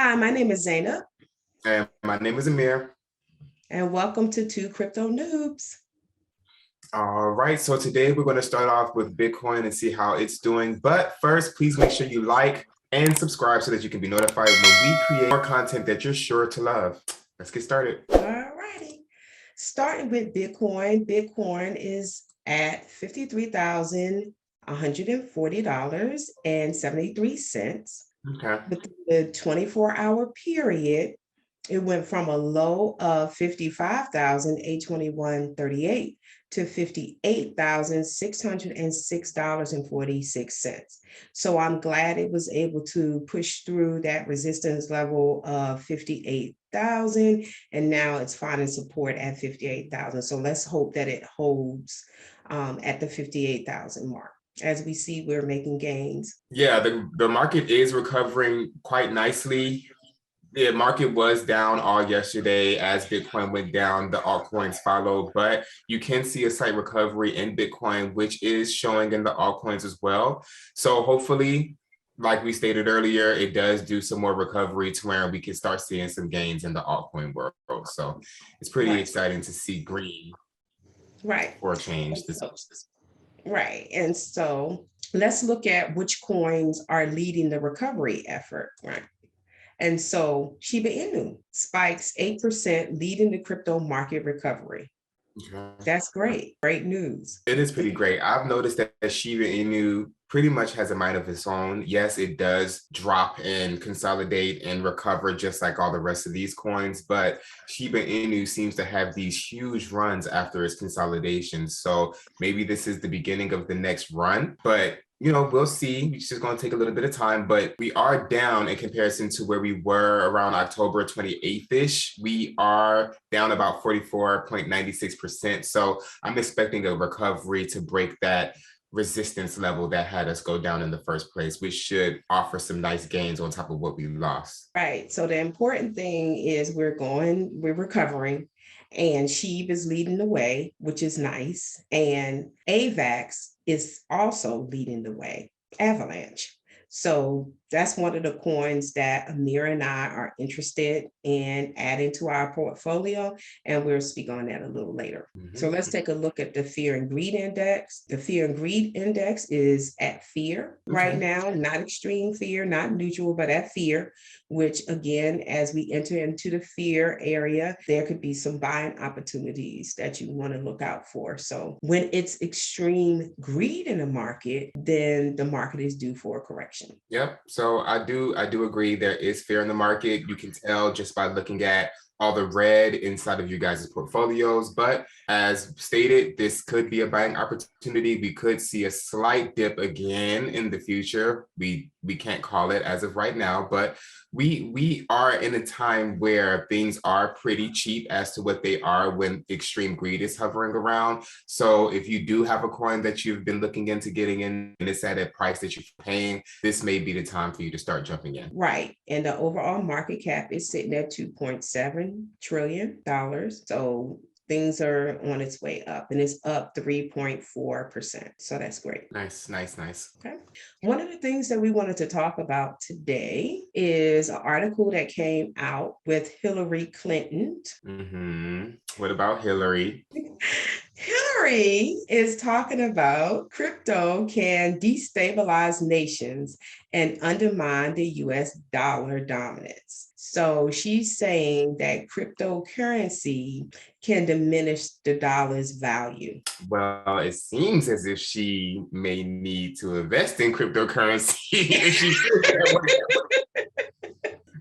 Hi, my name is Zainab, And my name is Amir. and welcome to Two Crypto Noobs. All right, so today we're going to start off with Bitcoin and see how it's doing. But first, please make sure you like and subscribe so that you can be notified when we create more content that you're sure to love. Let's get started. All righty. Starting with Bitcoin, Bitcoin is at $53,140.73. Okay. Within the 24-hour period, it went from a low of 55,821.38 to $58,606.46. So I'm glad it was able to push through that resistance level of 58,000, and now it's finding support at 58,000. So let's hope that it holds at the 58,000 mark. As we see, we're making gains. Yeah, the market is recovering quite nicely. The market was down all yesterday as Bitcoin went down, the altcoins followed, but you can see a slight recovery in Bitcoin, which is showing in the altcoins as well. So hopefully, like we stated earlier, it does do some more recovery to where we can start seeing some gains in the altcoin world. So it's pretty Right. exciting to see green Right. for a change. Right. And so let's look at which coins are leading the recovery effort. Right. And so Shiba Inu spikes 8%, leading the crypto market recovery. That's great. Great news. It is pretty great. I've noticed that Shiba Inu pretty much has a mind of its own. Yes, it does drop and consolidate and recover just like all the rest of these coins, but Shiba Inu seems to have these huge runs after its consolidation. So maybe this is the beginning of the next run, but we'll see. It's just going to take a little bit of time, but we are down in comparison to where we were around October 28th-ish. We are down about 44.96%. So I'm expecting a recovery to break that resistance level that had us go down in the first place, which should offer some nice gains on top of what we lost. Right. So the important thing is we're recovering, and Sheeb is leading the way, which is nice. And Avax is also leading the way, Avalanche. So that's one of the coins that Amir and I are interested in adding to our portfolio, and we'll speak on that a little later. So let's take a look at the Fear and Greed Index. The Fear and Greed Index is at fear right now, not extreme fear, not neutral, but at fear, which again, as we enter into the fear area, there could be some buying opportunities that you want to look out for. So when it's extreme greed in the market, then the market is due for a correction. Yep. So I do agree there is fear in the market. You can tell just by looking at all the red inside of you guys' portfolios. But as stated, this could be a buying opportunity. We could see a slight dip again in the future. We can't call it as of right now, but we are in a time where things are pretty cheap as to what they are when extreme greed is hovering around. So if you do have a coin that you've been looking into getting in and it's at a price that you're paying, this may be the time for you to start jumping in. Right. And the overall market cap is sitting at $2.7 trillion. So things are on its way up, and it's up 3.4%. So that's great. Nice. Okay. One of the things that we wanted to talk about today is an article that came out with Hillary Clinton. What about Hillary? Hillary is talking about crypto can destabilize nations and undermine the US dollar dominance. So she's saying that cryptocurrency can diminish the dollar's value. Well, it seems as if she may need to invest in cryptocurrency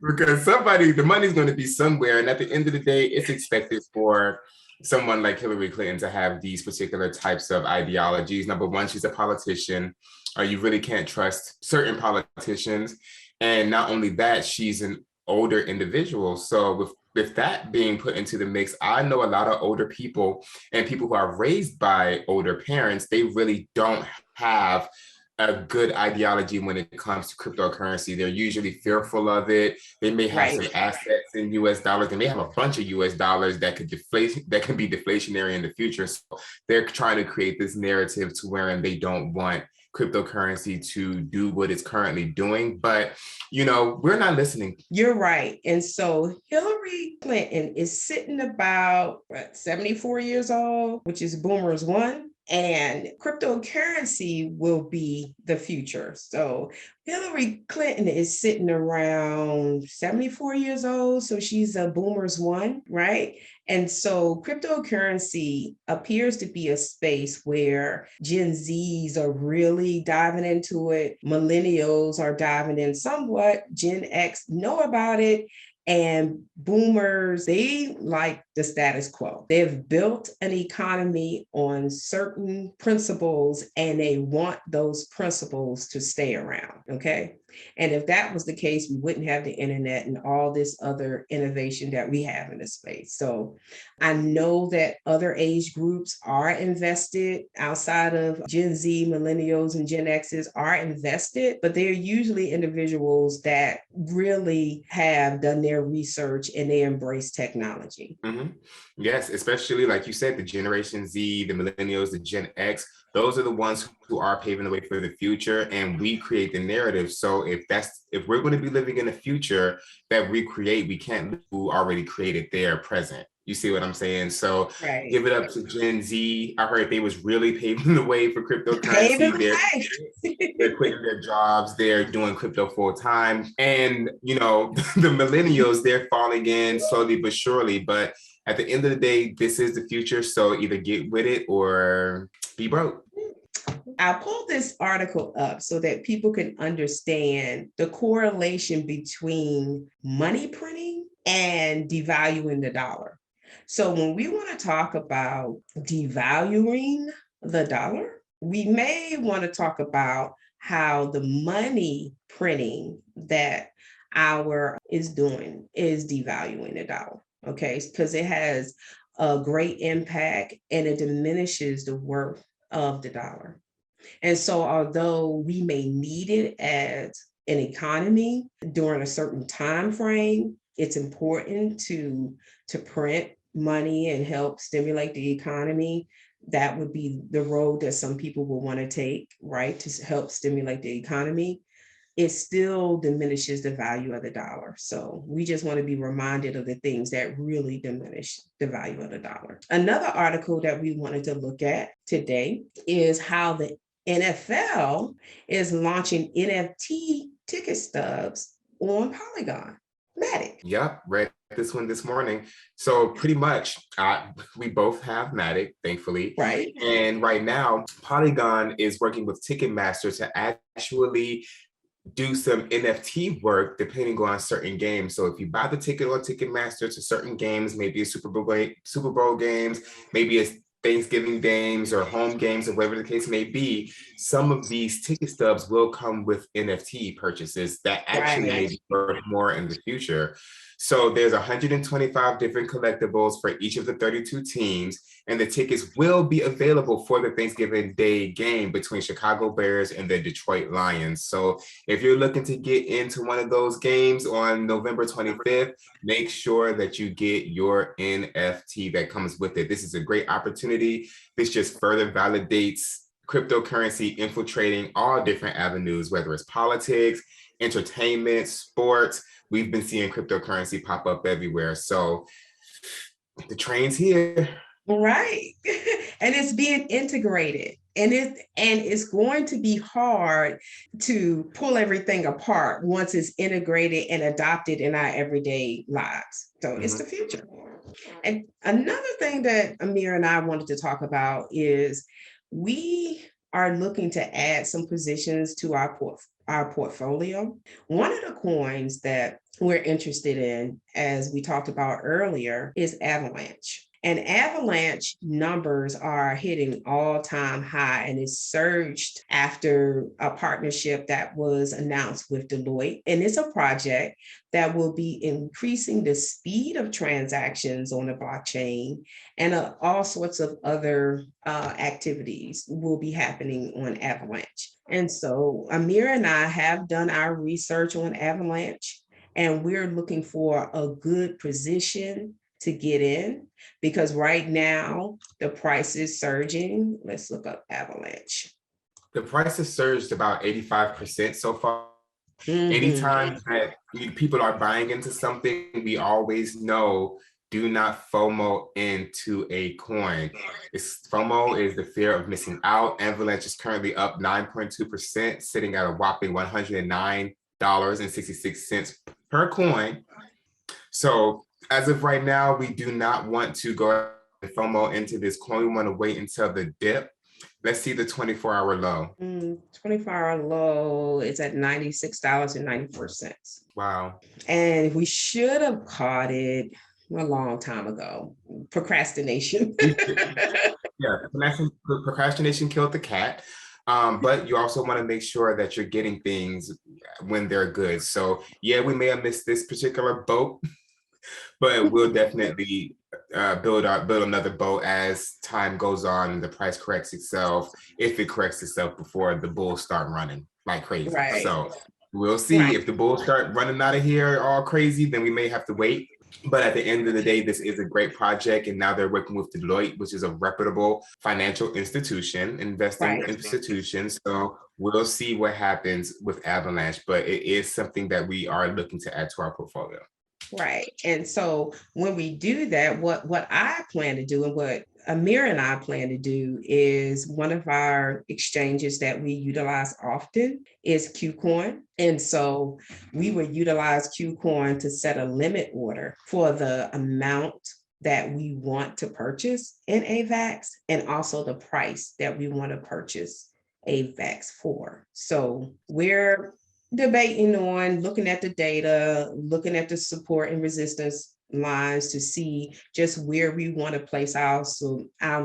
because the money's going to be somewhere. And at the end of the day, it's expected for someone like Hillary Clinton to have these particular types of ideologies. Number one, she's a politician. You really can't trust certain politicians. And not only that, she's an older individual. So with that being put into the mix, I know a lot of older people and people who are raised by older parents, they really don't have a good ideology when it comes to cryptocurrency. They're usually fearful of it. They may have some assets in US dollars. They may have a bunch of US dollars that can be deflationary in the future. So they're trying to create this narrative to wherein they don't want cryptocurrency to do what it's currently doing. But, we're not listening. You're right. And so Hillary Clinton is sitting about 74 years old, which is boomers one. And cryptocurrency will be the future. So Hillary Clinton is sitting around 74 years old. So she's a boomers one, right? And so cryptocurrency appears to be a space where Gen Zs are really diving into it. Millennials are diving in somewhat. Gen X know about it. And boomers, they like the status quo. They've built an economy on certain principles and they want those principles to stay around. Okay. And if that was the case, we wouldn't have the internet and all this other innovation that we have in the space. So I know that other age groups are invested outside of Gen Z, millennials, and Gen Xs are invested, but they're usually individuals that really have done their research and they embrace technology. Mm-hmm. Yes, especially like you said, the Generation Z, the millennials, the Gen X, those are the ones who are paving the way for the future, and we create the narrative. So if we're going to be living in a future that we create, we can't live who already created their present. You see what I'm saying? So Right. Give it up to Gen Z. I heard they was really paving the way for cryptocurrency. They're quitting their jobs. They're doing crypto full time. And, the millennials, they're falling in slowly but surely. But at the end of the day, this is the future. So either get with it or be broke. I pulled this article up so that people can understand the correlation between money printing and devaluing the dollar. So when we want to talk about devaluing the dollar, we may want to talk about how the money printing that our is doing is devaluing the dollar. Okay, because it has a great impact and it diminishes the worth of the dollar. And so although we may need it as an economy during a certain time frame, it's important to print money and help stimulate the economy. That would be the road that some people will want to take, right? To help stimulate the economy. It still diminishes the value of the dollar. So we just want to be reminded of the things that really diminish the value of the dollar. Another article that we wanted to look at today is how the NFL is launching NFT ticket stubs on Polygon. Matic. Yep, read this one this morning. So pretty much, we both have Matic, thankfully. Right. And right now, Polygon is working with Ticketmaster to actually do some NFT work depending on certain games. So if you buy the ticket on Ticketmaster to certain games, maybe a Super Bowl games, maybe a Thanksgiving games or home games or whatever the case may be, some of these ticket stubs will come with NFT purchases that actually may be worth more in the future. So there's 125 different collectibles for each of the 32 teams, and the tickets will be available for the Thanksgiving Day game between Chicago Bears and the Detroit Lions. So if you're looking to get into one of those games on November 25th, make sure that you get your NFT that comes with it. This is a great opportunity. This just further validates cryptocurrency infiltrating all different avenues, whether it's politics, entertainment, sports. We've been seeing cryptocurrency pop up everywhere. So the train's here. Right. And it's being integrated. And it's going to be hard to pull everything apart once it's integrated and adopted in our everyday lives. So it's the future. And another thing that Amir and I wanted to talk about is we are looking to add some positions to our portfolio. One of the coins that we're interested in, as we talked about earlier, is Avalanche. And Avalanche numbers are hitting all-time high, and it surged after a partnership that was announced with Deloitte. And it's a project that will be increasing the speed of transactions on the blockchain, and all sorts of other activities will be happening on Avalanche. And so Amir and I have done our research on Avalanche, and we're looking for a good position to get in, because right now the price is surging. Let's look up Avalanche. The price has surged about 85% so far. Mhm. Anytime that people are buying into something, we always know, do not FOMO into a coin. FOMO is the fear of missing out. Avalanche is currently up 9.2%, sitting at a whopping $109.66 per coin. So as of right now, we do not want to go and FOMO into this coin. We want to wait until the dip. Let's see the 24-hour low. 24-hour low is at $96.94. Wow. And we should have caught it a long time ago. Procrastination. Yeah, procrastination killed the cat. But you also want to make sure that you're getting things when they're good. So yeah, we may have missed this particular boat, but we'll definitely build another boat as time goes on and the price corrects itself, if it corrects itself before the bulls start running like crazy. Right. So we'll see. Right. If the bulls start running out of here all crazy, then we may have to wait. But at the end of the day, this is a great project. And now they're working with Deloitte, which is a reputable financial institution, investing Right. institution. So we'll see what happens with Avalanche, but it is something that we are looking to add to our portfolio. Right. And so when we do that, what I plan to do and what Amir and I plan to do is one of our exchanges that we utilize often is Qcoin. And so we would utilize Qcoin to set a limit order for the amount that we want to purchase in AVAX and also the price that we want to purchase AVAX for. So we're debating on looking at the data, looking at the support and resistance lines to see just where we want to place our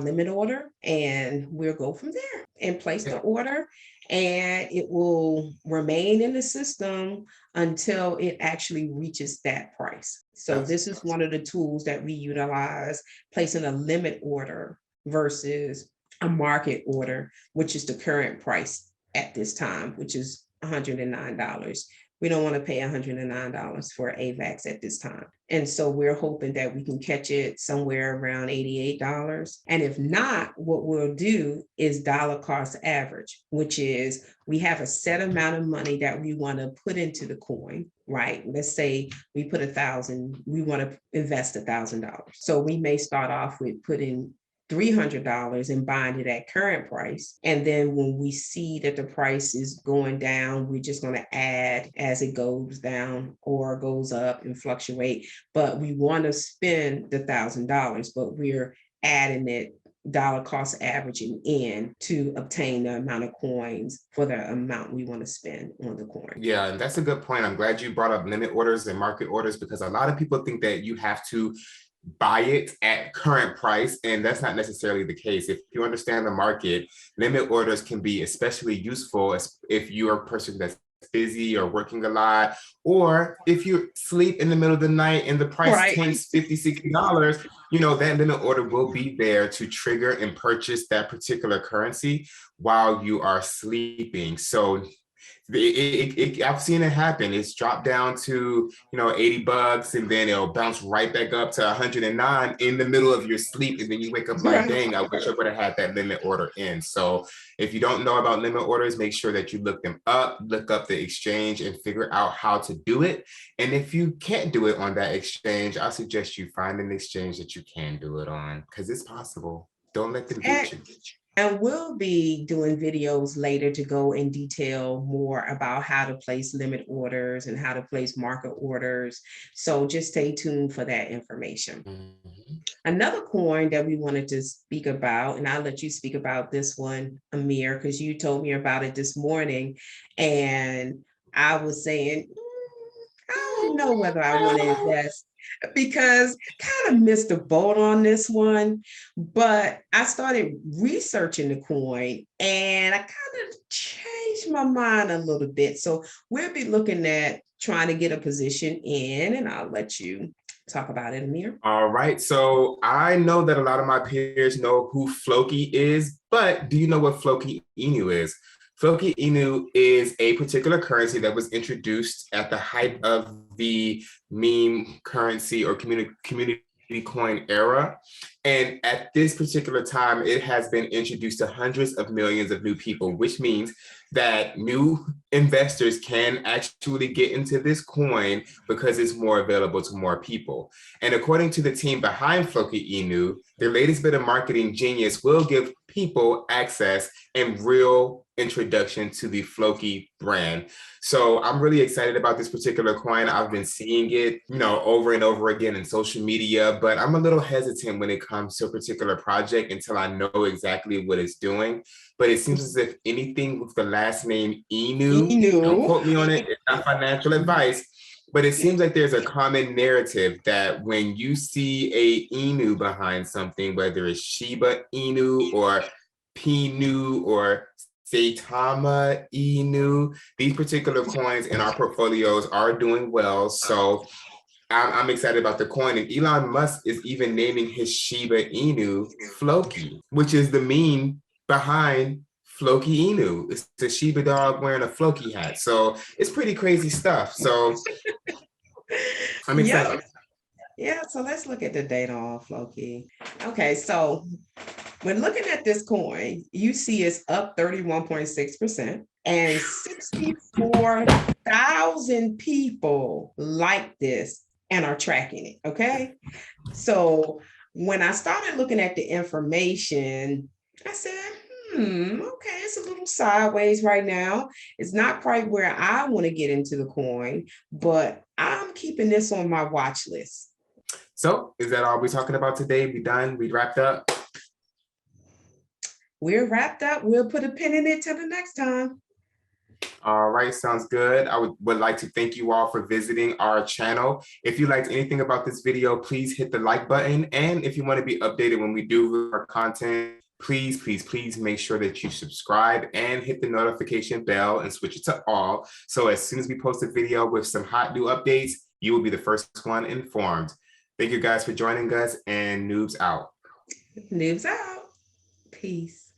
limit order, and we'll go from there and place the order, and it will remain in the system until it actually reaches that price. So this is one of the tools that we utilize, placing a limit order versus a market order, which is the current price at this time, which is $109. We don't want to pay $109 for AVAX at this time. And so we're hoping that we can catch it somewhere around $88. And if not, what we'll do is dollar cost average, which is we have a set amount of money that we want to put into the coin, right? Let's say we put 1,000, we want to invest $1,000. So we may start off with putting $300 and buying it at current price. And then when we see that the price is going down, we're just going to add as it goes down or goes up and fluctuate. But we want to spend the $1,000, but we're adding it dollar cost averaging in to obtain the amount of coins for the amount we want to spend on the coin. Yeah, and that's a good point. I'm glad you brought up limit orders and market orders, because a lot of people think that you have to buy it at current price, and that's not necessarily the case. If you understand the market, limit orders can be especially useful if you're a person that's busy or working a lot, or if you sleep in the middle of the night and the price tanks $50-$60, that limit order will be there to trigger and purchase that particular currency while you are sleeping. So I've seen it happen. It's dropped down to $80, and then it'll bounce right back up to 109 in the middle of your sleep, and then you wake up like, dang, I wish I would have had that limit order in. So if you don't know about limit orders, make sure that you look them up, look up the exchange, and figure out how to do it. And if you can't do it on that exchange, I suggest you find an exchange that you can do it on, because it's possible. Don't let them get you. And we'll be doing videos later to go in detail more about how to place limit orders and how to place market orders. So just stay tuned for that information. Mm-hmm. Another coin that we wanted to speak about, and I'll let you speak about this one, Amir, because you told me about it this morning. And I was saying, I don't know whether I want to invest, because kind of missed the boat on this one, but I started researching the coin and I kind of changed my mind a little bit. So we'll be looking at trying to get a position in, and I'll let you talk about it, Amir. All right. So I know that a lot of my peers know who Floki is, but do you know what Floki Inu is? Floki Inu is a particular currency that was introduced at the height of the meme currency or community Bitcoin era. And at this particular time, it has been introduced to hundreds of millions of new people, which means that new investors can actually get into this coin because it's more available to more people. And according to the team behind Floki Inu, their latest bit of marketing genius will give people access and real introduction to the Floki brand. So I'm really excited about this particular coin. I've been seeing it, over and over again in social media, but I'm a little hesitant when it comes to a particular project until I know exactly what it's doing. But it seems as if anything with the last name Inu, don't quote me on it, it's not financial advice, but it seems like there's a common narrative that when you see a Inu behind something, whether it's Shiba Inu or Pinu or Saitama Inu, these particular coins in our portfolios are doing well. So I'm excited about the coin. And Elon Musk is even naming his Shiba Inu Floki, which is the meme behind Floki Inu. It's a Shiba dog wearing a Floki hat. So it's pretty crazy stuff. So I'm excited. Yeah, so let's look at the data on Floki. Okay, so when looking at this coin, you see it's up 31.6% and 64,000 people like this and are tracking it. Okay. So when I started looking at the information, I said, okay, it's a little sideways right now. It's not quite where I want to get into the coin, but I'm keeping this on my watch list. So is that all we're talking about today? We done? We wrapped up? We're wrapped up. We'll put a pin in it till the next time. All right, sounds good. I would like to thank you all for visiting our channel. If you liked anything about this video, please hit the like button. And if you want to be updated when we do our content, please make sure that you subscribe and hit the notification bell and switch it to all. So as soon as we post a video with some hot new updates, you will be the first one informed. Thank you guys for joining us, and Noobs out. Noobs out. Peace.